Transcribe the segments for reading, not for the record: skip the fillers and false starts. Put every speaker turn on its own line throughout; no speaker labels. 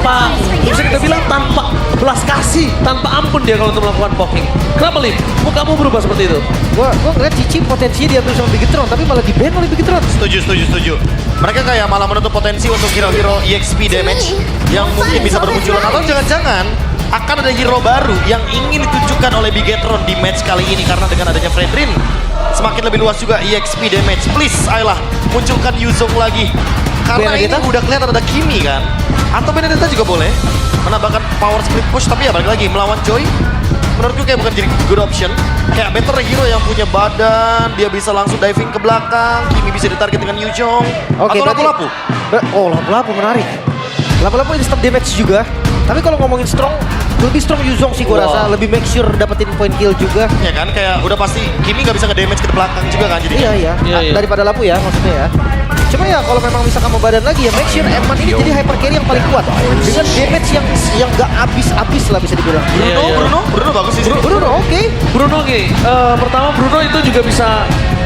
tanpa, bisa kita bilang tanpa belas kasih, tanpa ampun dia kalau untuk melakukan poking. Kenapa Lim? Kamu berubah seperti itu?
Gua ngeliat Cici potensinya diambil sama Bigetron, tapi malah di-ban oleh Bigetron.
Setuju. Mereka kayak malah menutup potensi untuk hero-hero EXP damage yang mungkin bisa bermunculan. Atau jangan-jangan akan ada hero baru yang ingin ditunjukkan oleh Bigetron di match kali ini. Karena dengan adanya Fredrin, semakin lebih luas juga EXP damage. Please, ayolah, munculkan Yuzong lagi. Karena ini udah kelihatan ada Kimi kan. Atau Benedetta juga boleh menambahkan power split push. Tapi ya balik lagi, melawan Joy menurutku kayak bukan jadi good option. Kayak better hero yang punya badan, dia bisa langsung diving ke belakang. Kimi bisa ditarget dengan Yuzong.
Oke,
atau lapu-lapu.
Oh, lapu-lapu menarik. Lapu-lapu instant damage juga. Tapi kalau ngomongin strong, lebih strong Yuzong sih gue rasa. Lebih make sure dapetin point kill juga.
Ya kan, kayak udah pasti Kimi nggak bisa nge-damage ke belakang juga kan jadi.
Iya. Daripada lapu ya maksudnya ya. Cuma ya kalau memang bisa kamu badan lagi ya make sure Eman ini jadi hyper carry yang paling kuat. Dengan damage yang nggak habis-habis lah bisa dibilang.
Bruno bagus sih.
Bruno oke.
Bruno pertama Bruno itu juga bisa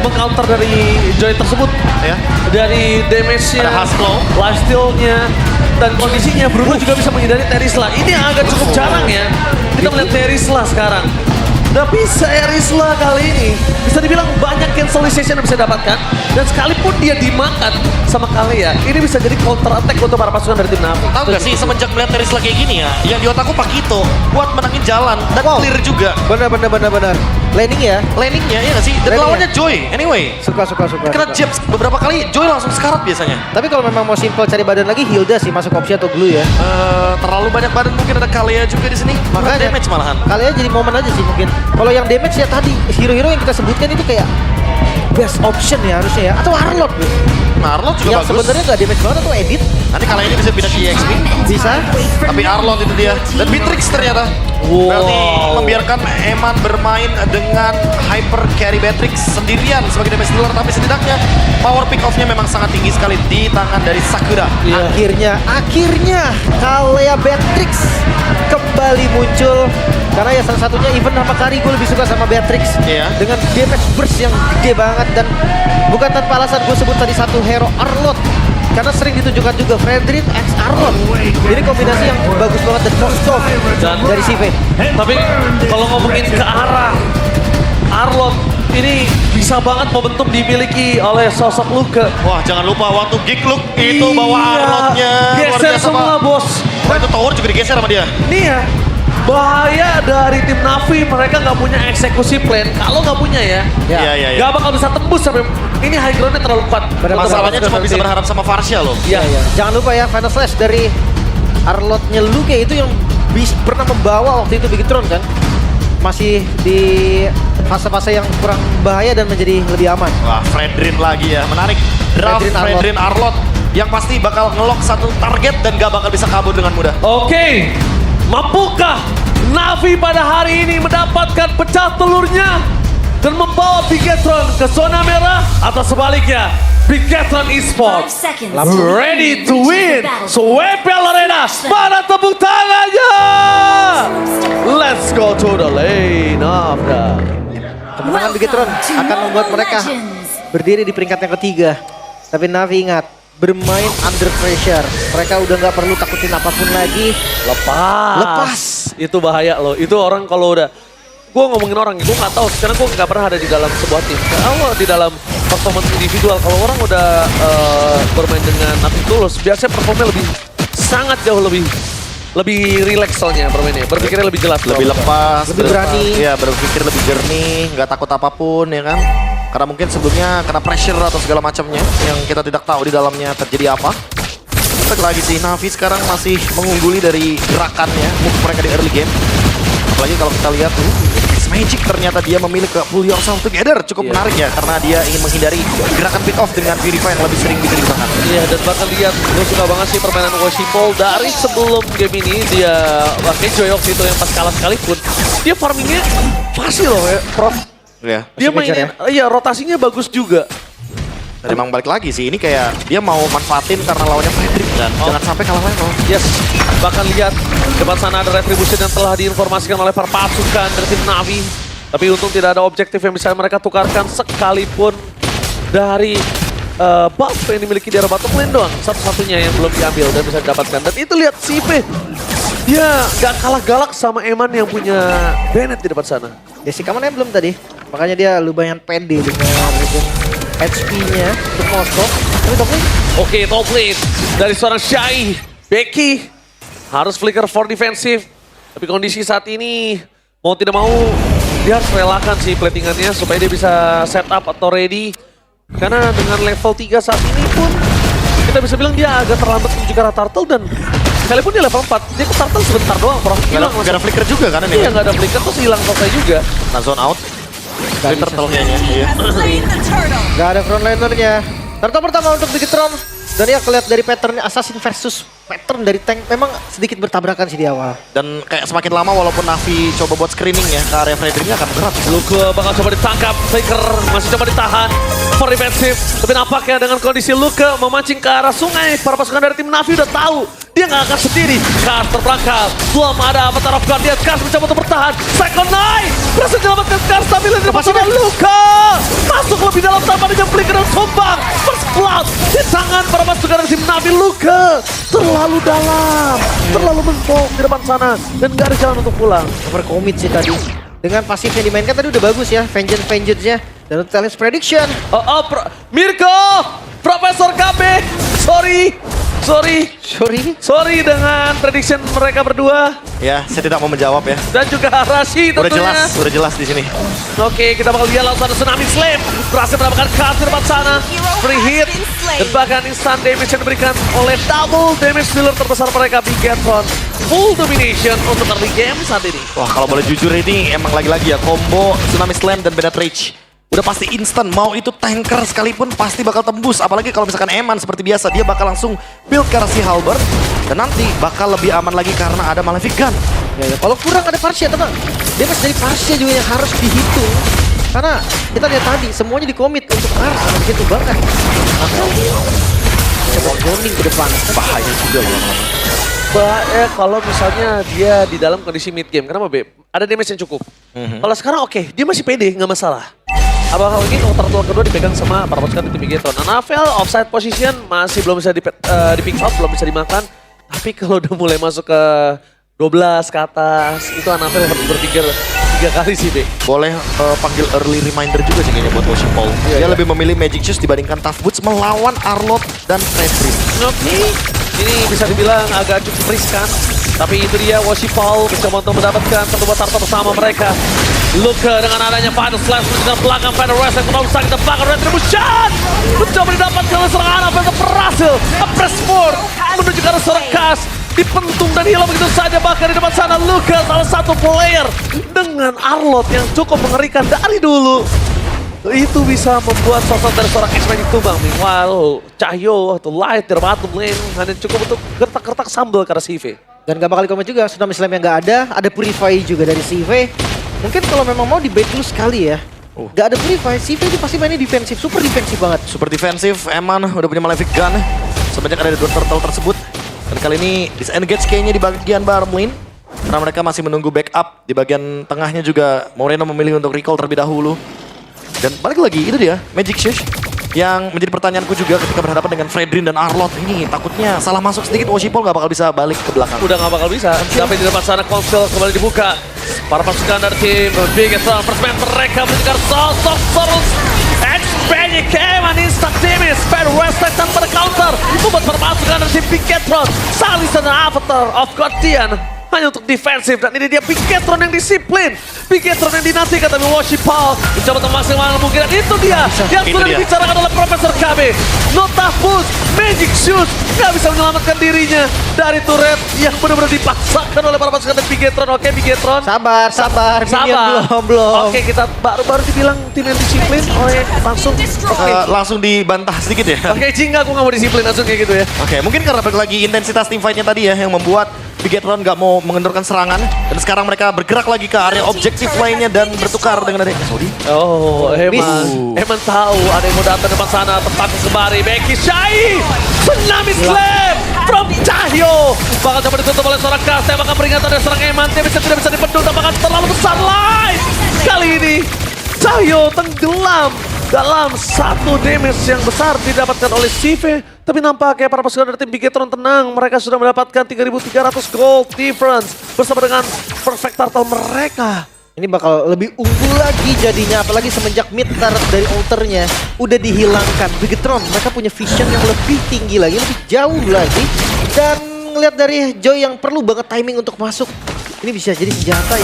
meng-counter dari Joy tersebut.
Ya.
Dari damage-nya,
Ada Hasbro,
lifesteal-nya, dan kondisinya Bruno juga bisa menghindari Terisla. Ini agak cukup jarang ya. Kita melihat Terisla sekarang. Tapi Terisla kali ini bisa dibilang banyak cancellation yang bisa didapatkan. Dan sekalipun dia dimakan sama Kalea, ini bisa jadi counter attack untuk para pasukan dari tim Navi.
Tahu gak sih semenjak melihat Terisla kayak gini ya, yang di otakku Pakito buat menangin jalan dan clear juga.
Benar. Laning ya.
Laningnya ya gak sih? Dan
Laning
lawannya Joy. Anyway,
Suka.
kena jab beberapa kali Joy langsung sekarat biasanya.
Tapi kalau memang mau simple cari badan lagi, Hilda sih masuk opsi atau Glue ya.
Terlalu banyak badan, mungkin ada Kalea juga di sini. Makanya damage malahan.
Kalian jadi momen aja sih mungkin. Kalau yang damage ya tadi hero-hero yang kita sebutkan itu kayak best option ya harusnya ya. Atau Arlot.
Nah, Arlot juga
Yang
bagus.
sebenarnya nggak damage banget atau edit.
Nanti Kalea ini bisa pindah ke EXP.
Bisa.
Tapi Arlot itu dia. Dan Beatrix ternyata. Berarti membiarkan Eman bermain dengan hyper carry Beatrix sendirian sebagai damage dealer. Tapi setidaknya power pick off-nya memang sangat tinggi sekali di tangan dari Sakura.
Akhirnya Kalea Beatrix kembali muncul. Karena ya salah satunya even nama Kari gue lebih suka sama Beatrix.
Iya.
Dengan damage burst yang gede banget. Dan bukan tanpa alasan gue sebut tadi satu hero Arlot. Karena sering ditunjukkan juga Fredrin X Arlot. Ini kombinasi yang bagus banget dan cocok dari CV.
Tapi kalau ngomongin ke arah Arlot, ini bisa banget momentum dimiliki oleh sosok Luke.
Wah, jangan lupa waktu Geek Look itu bawa Arlotnya.
Geser semua bos.
Wah, itu tower juga digeser sama dia.
Nih ya, bahaya dari tim Navi, mereka nggak punya eksekusi plan. Kalau nggak punya ya,
Iya.
nggak bakal bisa tembus sampai ini high groundnya terlalu kuat.
Masalahnya cuma bisa berharap sama Varsha loh.
Iya.
Jangan lupa ya Final Slash dari Arlotnya Luke itu yang pernah membawa waktu itu Bigetron kan. Masih di fase-fase yang kurang bahaya dan menjadi lebih aman.
Wah, Fredrin lagi ya, menarik. Draft Fredrin Arlot yang pasti bakal ngelok satu target dan gak bakal bisa kabur dengan mudah.
Oke, mampukah Navi pada hari ini mendapatkan pecah telurnya dan membawa Bigetron ke zona merah, atau sebaliknya Bigetron Esports ready to win Swepel Arena? Mana tepuk tangannya? Let's go to the lane of the...
Kemenangan Bigetron akan membuat mereka berdiri di peringkat yang ketiga. Tapi Navi ingat, bermain under pressure. Mereka udah nggak perlu takutin apapun lagi.
Lepas. Itu bahaya loh. Itu orang kalau udah... Gue ngomongin orang, gue nggak tahu. Karena gue nggak pernah ada di dalam sebuah tim. Kalau di dalam performance individual, kalau orang udah bermain dengan Navi Tulus, biasanya performnya sangat jauh lebih relax soalnya bermainnya. Berpikirnya lebih jelas.
Lebih lepas.
Lebih berani.
Iya, berpikir lebih jernih, nggak takut apapun ya kan. Karena mungkin sebelumnya kena pressure atau segala macamnya yang kita tidak tahu di dalamnya terjadi apa. Tapi lagi sih, Navi sekarang masih mengungguli dari gerakannya, move mereka di early game. Apalagi kalau kita lihat tuh, Magic ternyata dia memilih ke pull yourself together. Cukup menarik ya, karena dia ingin menghindari gerakan pick off dengan Purify yang lebih sering diterima.
Iya, dan bahkan lihat, gue suka banget sih permainan Woshipol dari sebelum game ini. Dia, pakai Joyox itu yang pas kalah sekalipun, dia farmingnya pasti loh ya, Prof.
Ya.
Dia mainin, iya rotasinya bagus juga.
Dan emang balik lagi sih, ini kayak dia mau manfaatin karena lawannya Fredrik kan. Jangan sampai kalah level.
Yes, bahkan lihat depan sana ada retribution yang telah diinformasikan oleh para pasukan dari tim Navi. Tapi untung tidak ada objektif yang bisa mereka tukarkan sekalipun dari buff yang dimiliki di arah bottom lane doang. Satu-satunya yang belum diambil dan bisa didapatkan. Dan itu lihat Sive. Dia gak kalah galak sama Eman yang punya Bennett di depan sana.
Ya si kamarnya belum tadi. Makanya dia lumayan pede dengan HP-nya untuk Moskow. Tapi top lane.
Oke, top lane dari seorang Shai. Becky harus flicker for defensive. Tapi kondisi saat ini mau tidak mau dia harus relakan sih platingannya supaya dia bisa set up atau ready. Karena dengan level 3 saat ini pun kita bisa bilang dia agak terlambat menuju ke arah turtle dan sekalipun dia level 4, dia ke turtle sebentar doang. Hilang
Gak ada flicker juga kan ini?
Iya, gak ada flicker terus hilang selesai juga.
Nah, zone out. Dari turtle kayaknya. Iya.
Gak ada frontlinernya. Turtle pertama untuk Bigetron. Dan ya kelihatan dari patternnya Assassin versus pattern dari tank memang sedikit bertabrakan sih di awal.
Dan kayak semakin lama walaupun Navi coba buat screening ya ke area Fredericknya akan berat.
Luke bakal coba ditangkap, Faker masih coba ditahan for defensive. Tapi nampaknya dengan kondisi Luke memancing ke arah sungai, para pasukan dari tim Navi udah tahu dia nggak akan sendiri. Kars terperangkap, belum ada Avatar of God, dia Kars mencoba untuk bertahan. Second Knight berhasil menyelamatkan Kars, tapi lebih pasang Luke masuk lebih dalam tanpa dijemplik dan tumbang. First blood di tangan para pasukan dari tim Navi. Luke terlalu dalam, terlalu mentok di depan sana dan nggak ada jalan untuk pulang.
Overcommit sih tadi. Dengan pasifnya dimainkan tadi udah bagus ya, Vengeance-nya. Dan untuk Talents Prediction.
Mirko, Profesor KB, sorry dengan prediction mereka berdua
Ya, saya tidak mau menjawab ya.
dan juga Rashi tentunya.
Udah jelas di sini.
Oke, kita bakal lihat langsung ada Tsunami Slam berhasil mendapatkan cut di depan sana, free hit dan bahkan instant damage yang diberikan oleh double damage dealer terbesar mereka, Bigetron. Full domination untuk early game saat ini.
Wah, kalau boleh jujur ini emang lagi-lagi ya combo Tsunami Slam dan Bennett Rage. Udah pasti instant, mau itu tanker sekalipun pasti bakal tembus. Apalagi kalau misalkan Eman seperti biasa, dia bakal langsung build ke arah si Halberd. Dan nanti bakal lebih aman lagi karena ada Malefic Gun.
Ya, kalau kurang ada Parsia tenang. Dia masih dari Parsia juga yang harus dihitung. Karena kita lihat tadi semuanya dikomit untuk Kars. Begitu banget. Coba zoning ke depan.
Bahaya juga lama-lama.
Kalau misalnya dia di dalam kondisi mid game, kenapa Beb? Ada damage yang cukup. Kalau sekarang oke, dia masih pede, nggak masalah. Apakah ini turtle kedua dipegang sama para pasukan tim Bigetron. Nah, Navel offside position masih belum bisa di pick up, belum bisa dimakan. Tapi kalau udah mulai masuk ke 12 ke atas, itu Navel harus berpikir 3 kali sih, Be.
Boleh panggil early reminder juga sih kayaknya buat Woshi Paul. Dia lebih memilih Magic Shoes dibandingkan Tough Boots melawan Arlott dan Frederick.
Oke, ini bisa dibilang agak cukup riskan. Tapi itu dia Woshi Paul mencoba untuk mendapatkan satu turtle bersama mereka. Luke dengan adanya Final Slash menunjukkan belakang Final Wrestling menolong kita belakang Retribution. Mencoba didapatkan oleh serangan Navel berhasil. Press forward menunjukkan seorang Kars. Dipentung dan hilang begitu saja, bahkan di depan sana Luke salah satu player dengan Arlott yang cukup mengerikan dari dulu. Itu bisa membuat sosok dari seorang X-Magic tumbang. Meanwhile, Cahyo atau Light dari bottom lane hanya cukup untuk gertak-gertak sambal ke arah CV.
Dan gak bakal komen juga, Tsunami Slam yang gak ada Purify juga dari CV. Mungkin kalau memang mau di bait dulu sekali ya. Gak ada Purify, CV itu pasti mainnya defensif, super defensif banget.
Super defensif, Eman udah punya Malefic Gun. Sebanyak ada 2 turtle tersebut. Dan kali ini disengage kayaknya di bagian bottom lane. Karena mereka masih menunggu backup. Di bagian tengahnya juga Moreno memilih untuk recall terlebih dahulu. Dan balik lagi, itu dia Magic Shoes. Yang menjadi pertanyaanku juga ketika berhadapan dengan Fredrin dan Arlott. Ini takutnya salah masuk sedikit, Woshi Paul gak bakal bisa balik ke belakang.
Udah gak bakal bisa, tapi di depan sana konsel kembali dibuka. Para pasukan dari tim Bigetron, first man mereka menunjukkan sosok terus. X-Magic Eman instant damage, Bad Western tanpa counter. Membuat para pasukan dari tim Bigetron, Salis dan Avatar of Guardian hanya untuk defensif, dan ini dia Bigetron yang disiplin, Bigetron yang dinantikan, tapi Woshi Paul mencoba memaksimalkan mungkin, dan itu dia yang sudah dibicarakan oleh Profesor KB. Nota Boost, Magic Shoes nggak bisa menyelamatkan dirinya dari turret yang benar-benar dipaksakan oleh para pasukan dari Bigetron. Oke, Bigetron
Sabar. Minion belum.
Oke, kita baru dibilang tim yang disiplin oleh langsung. Oke,
Langsung dibantah sedikit ya.
Oke, Jingga, aku nggak mau disiplin langsung kayak gitu ya.
Oke, mungkin karena balik lagi intensitas teamfight-nya tadi ya yang membuat Bigetron gak mau mengendurkan serangan. Dan sekarang mereka bergerak lagi ke area objektif lainnya dan bertukar dengan ada Saudi.
Oh, Eman tahu ada yang mau datang depan sana, tempat sembari. Becky Shai, Tsunami Slam from Cahyo. Bakal coba ditutup oleh seorang Kars, tembakan peringatan dari seorang Eman. Dia tidak bisa dipendung, tembakan terlalu besar. Live kali ini Cahyo tenggelam dalam satu damage yang besar didapatkan oleh Sive. Tapi nampaknya para pasukan dari tim Bigetron tenang. Mereka sudah mendapatkan 3.300 gold difference bersama dengan perfect turtle mereka.
Ini bakal lebih unggul lagi jadinya, apalagi semenjak mid turret dari alternya udah dihilangkan. Bigetron mereka punya vision yang lebih tinggi lagi, lebih jauh lagi. Dan ngelihat dari Joy yang perlu banget timing untuk masuk, ini bisa jadi senjata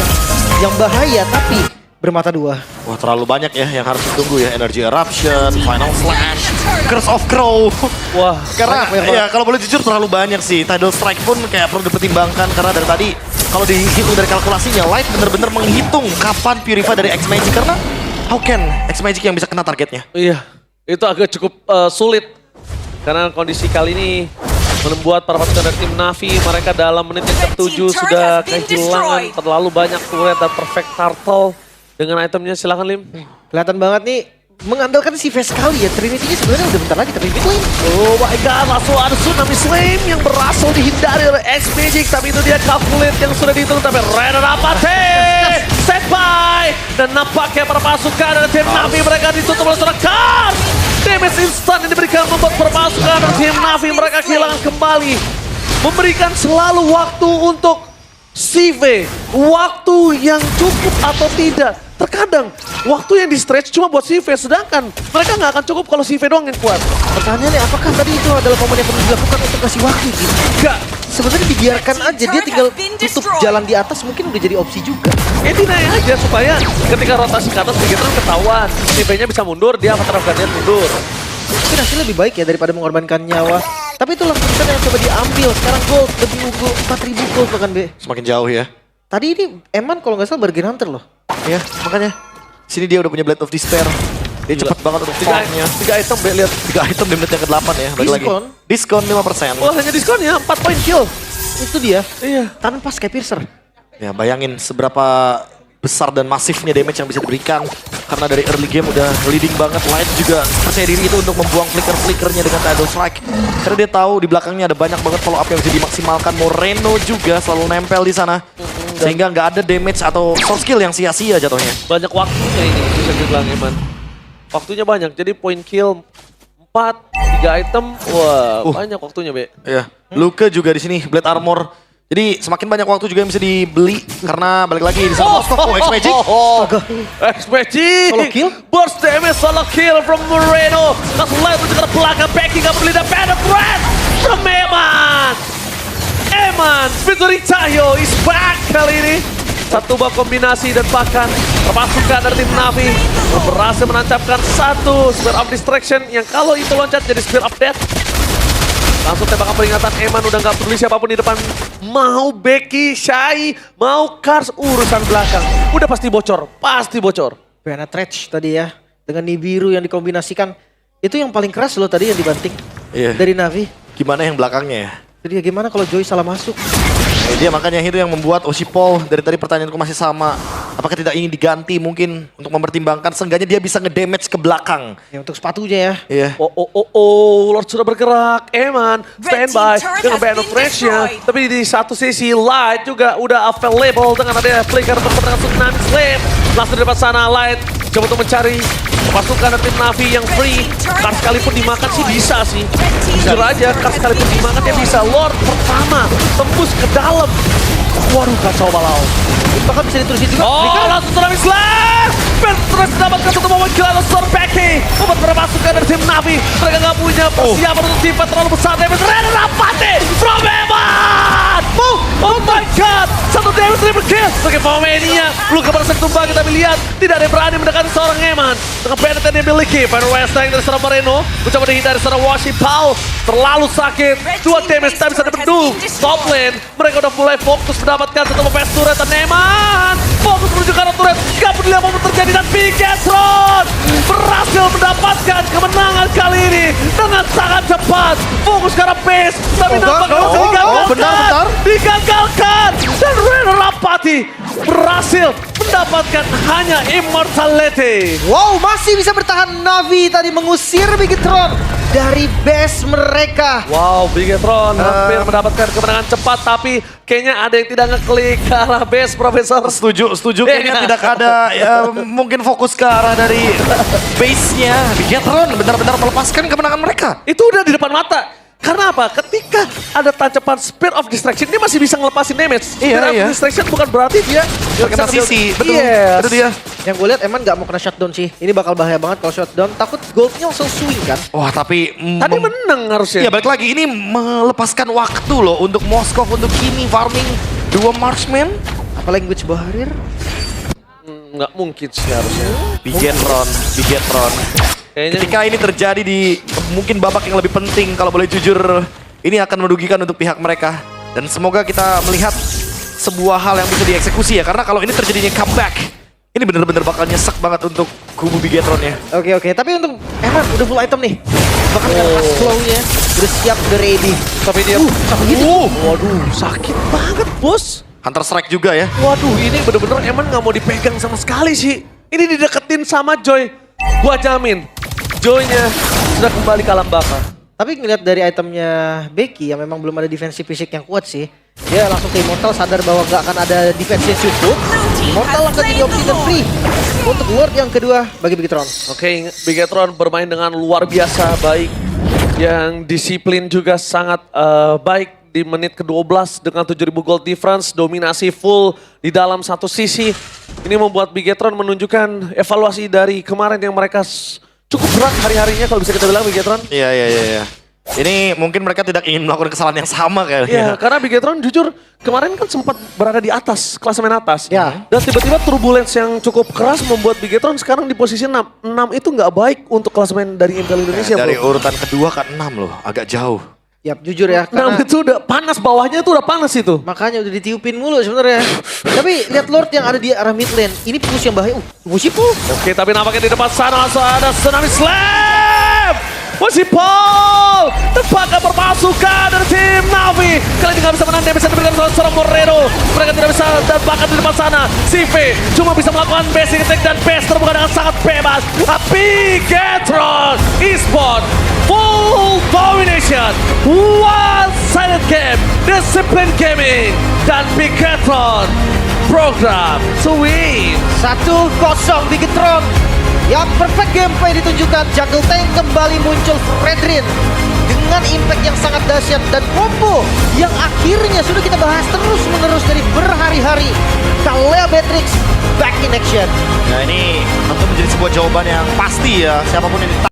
yang bahaya tapi bermata dua.
Wah, terlalu banyak ya yang harus ditunggu ya. Energy Eruption, Final Slash, Curse of Crow.
Wah,
Karena ya kalau boleh jujur terlalu banyak sih. Tidal Strike pun kayak perlu dipertimbangkan karena dari tadi kalau dihitung dari kalkulasinya, Light bener-bener menghitung kapan Purify dari X-Magic karena how can X-Magic yang bisa kena targetnya?
iya, itu agak cukup sulit. Karena kondisi kali ini membuat para pasukan dari tim Navi, mereka dalam menit yang ke-7 sudah kehilangan terlalu banyak turret dan perfect turtle. Dengan itemnya silakan Lim.
Kelihatan banget nih mengandalkan si Face sekali ya. Trinity-nya sebenarnya udah bentar lagi tapi mid lane.
Oh my god, langsung ada Tsunami Slam yang berhasil dihindari oleh X-Magic. Tapi itu dia calculate yang sudah dihitung, tapi Renner Apate set by. Dan nampaknya para pasukan dari tim Navi mereka ditutup oleh seorang Kars. Damage instan yang diberikan membuat para pasukan dari tim Navi mereka kehilangan kembali. Memberikan selalu waktu untuk Sive, waktu yang cukup atau tidak. Terkadang waktu yang di stretch cuma buat Sive, sedangkan mereka nggak akan cukup kalau Sive doang yang kuat.
Pertanyaannya apakah tadi itu adalah momen yang perlu dilakukan untuk kasih waktu gitu?
Enggak,
Sebenarnya dibiarkan aja, dia tinggal tutup jalan di atas mungkin udah jadi opsi juga.
ya dinaik aja supaya ketika rotasi ke atas Bigetron ketahuan. Sive-nya bisa mundur, dia akan terapkan mundur.
Mungkin hasilnya lebih baik ya daripada mengorbankan nyawa. Tapi itulah keputusan yang coba diambil. Sekarang gold lebih unggul 4.000 gold bahkan B.
Semakin jauh ya.
Tadi ini Eman kalau nggak salah bargain hunter loh.
Ya, makanya sini dia udah punya Blade of Despair. Dia cepat banget untuk farmnya.
3 item, Be, lihat.
3 item di menit yang ke-8 ya. Balik lagi.
Diskon.
Diskon 5%.
Wah, hanya diskon ya, 4 point kill.
Itu dia.
Iya.
Tanpa Skypiercer.
Ya, bayangin seberapa besar dan masifnya damage yang bisa diberikan. Karena dari early game udah leading banget. Light juga percaya diri itu untuk membuang flicker-flickernya dengan Tidal Strike. Karena dia tahu di belakangnya ada banyak banget follow up yang bisa dimaksimalkan. Moreno juga selalu nempel di sana. Sehingga nggak ada damage atau soft skill yang sia-sia jatuhnya.
Banyak waktunya ini, bisa dibilang Eman. Waktunya banyak, jadi point kill 4, 3 item. Wah, banyak waktunya, Be.
Iya. Luka juga di sini Blade Armor. Jadi semakin banyak waktu juga yang bisa dibeli karena balik lagi di sana Moskov. X-Magic.
X-Magic.
Solo kill?
Burst damage, solo kill from Moreno. Langsung light menuju ke belakang, backing up leader, banner threat from Eman. Eman, featuring Cahyo is back kali ini. Satu bab kombinasi dan bahkan pasukan dari tim Navi berhasil menancapkan satu Spear of Distraction yang kalau itu loncat jadi Spear of Death. Langsung tembakan peringatan, Eman udah nggak peduli siapapun di depan. Mau Becky, Shai, mau Kars, urusan belakang. Udah pasti bocor, pasti bocor.
Penetrate tadi ya. Dengan Nibiru yang dikombinasikan. Itu yang paling keras loh tadi yang dibanting.
Iya.
Dari Navi.
Gimana yang belakangnya ya?
Jadi ya gimana kalau Joy salah masuk?
Dia makanya itu yang membuat Oshipol dari tadi pertanyaanku masih sama. Apakah tidak ingin diganti mungkin untuk mempertimbangkan seenggaknya dia bisa ngedamage ke belakang.
Ya untuk sepatunya ya.
Iya.
Lord sudah bergerak. Eman standby dengan Band of Rage-nya. Tapi di satu sisi Light juga udah available dengan ada flicker bersama dengan Tsunami Slam. Langsung di depan sana Light coba untuk mencari pasukan dari tim Navi yang free. Kars sekalipun dimakan sih bisa sih. Jujur aja, Kars sekalipun dimakan dia bisa. Lord pertama tembus ke dalam. Waduh, kacau balau.
Bahkan bisa diterusin juga.
Langsung Tsunami Slam. Terus mendapatkan satu momen kill langsung Storm Becky. Membuat para pasukan dari tim Navi. Mereka nggak punya persiapan untuk defense terlalu besar. Damage Renner Apate from Eman. Oh my god. Satu damage triple kill. Sebagai Pomenia. Luka berhasil tumbang, kita lihat. Tidak ada yang berani mendekati seorang Eman. Dengan Bennett yang dimiliki. Final West dari seorang Moreno. Mencoba dihindari seorang Washipal. Terlalu sakit. 2 damage tak bisa dibendung. Top lane. Mereka udah mulai fokus mendapatkan satu PS turret dan Eman. Fokus menuju ke arah turret. Gak peduli apa yang terjadi dan Bigetron berhasil mendapatkan kemenangan kali ini dengan sangat cepat. Fokus ke arah base. Tapi nampaknya digagalkan.
bentar.
Digagalkan. Dan Renner Apati berhasil mendapatkan hanya immortality.
Wow, masih bisa bertahan. Navi tadi mengusir Bigetron dari base mereka.
Wow, Bigetron hampir mendapatkan kemenangan cepat, tapi kayaknya ada yang tidak ngeklik ke arah base, Profesor.
Setuju. Kayaknya tidak ada mungkin fokus ke arah dari base-nya. Bigetron benar-benar melepaskan kemenangan mereka.
Itu udah di depan mata. Karena apa? Ketika ada tancapan Spear of Distraction, dia masih bisa ngelepasin damage. Spear of Distraction bukan berarti dia
Kena sisi, betul.
Yes.
Itu dia.
Yang gue lihat Eman nggak mau kena shutdown sih. Ini bakal bahaya banget kalau shutdown. Takut goldnya langsung swing kan.
Wah, tapi
Tadi menang harusnya.
ya balik lagi ini melepaskan waktu loh untuk Moskov, untuk Kimi farming 2 marksman.
Apa language Baharir?
Nggak mungkin sih harusnya.
Bigetron.
Kayaknya
Ketika ini terjadi di mungkin babak yang lebih penting, kalau boleh jujur, ini akan merugikan untuk pihak mereka. Dan semoga kita melihat sebuah hal yang bisa dieksekusi ya, karena kalau ini terjadinya comeback, ini bener-bener bakal nyesek banget untuk kubu Bigetron ya.
Oke. Tapi untuk Eman udah full item nih. Bahkan dengan fast flow-nya udah siap, udah ready.
tapi dia
Sampai gitu.
waduh, sakit banget, Bos.
Hunter Strike juga ya.
Waduh, ini bener-bener Eman nggak mau dipegang sama sekali sih. Ini dideketin sama Joy. Gua jamin, Joy-nya sudah kembali ke alam baka.
Tapi ngeliat dari itemnya Becky yang memang belum ada defensive fisik yang kuat sih. Dia langsung ke Immortal, sadar bahwa gak akan ada defense yang cukup. Immortal akan jadi opsi terfree untuk Ward yang kedua bagi Bigetron.
Oke, Bigetron bermain dengan luar biasa baik. Yang disiplin juga sangat baik di menit ke-12 dengan 7.000 gold difference. Dominasi full di dalam satu sisi. Ini membuat Bigetron menunjukkan evaluasi dari kemarin yang mereka cukup berat hari-harinya kalau bisa kita bilang Bigetron.
Iya. Ini mungkin mereka tidak ingin melakukan kesalahan yang sama kayaknya.
Iya, karena Bigetron jujur kemarin kan sempat berada di atas, klasemen atas.
Ya.
Dan tiba-tiba turbulence yang cukup keras membuat Bigetron sekarang di posisi 6. 6 itu nggak baik untuk klasemen dari Impel Indonesia,
Dari
bro.
urutan kedua ke 6 loh, agak jauh.
Yap, jujur ya.
6
Karena
itu udah panas, bawahnya itu udah panas itu.
makanya udah ditiupin mulu sebenarnya. Tapi lihat Lord yang ada di arah mid lane. Ini push yang bahaya. Musipu.
Oke, tapi nampaknya di depan sana langsung ada Tsunami Slam. Paul terbakar berpasukan dari tim Navi. Kali ini nggak bisa menang, dia bisa diberikan oleh seorang Moreno. Mereka tidak bisa dan bahkan di depan sana CV cuma bisa melakukan basic attack dan base terbuka dengan sangat bebas. Bigetron Esport full domination, one silent game, discipline gaming, dan Bigetron program to win.
1-0 Bigetron. Yang perfect gameplay ditunjukkan. Jungle Tank kembali muncul Fredrin dengan impact yang sangat dahsyat dan combo yang akhirnya sudah kita bahas terus-menerus dari berhari-hari. Kalea Beatrix back in action.
Nah ini tentu menjadi sebuah jawaban yang pasti ya, siapapun yang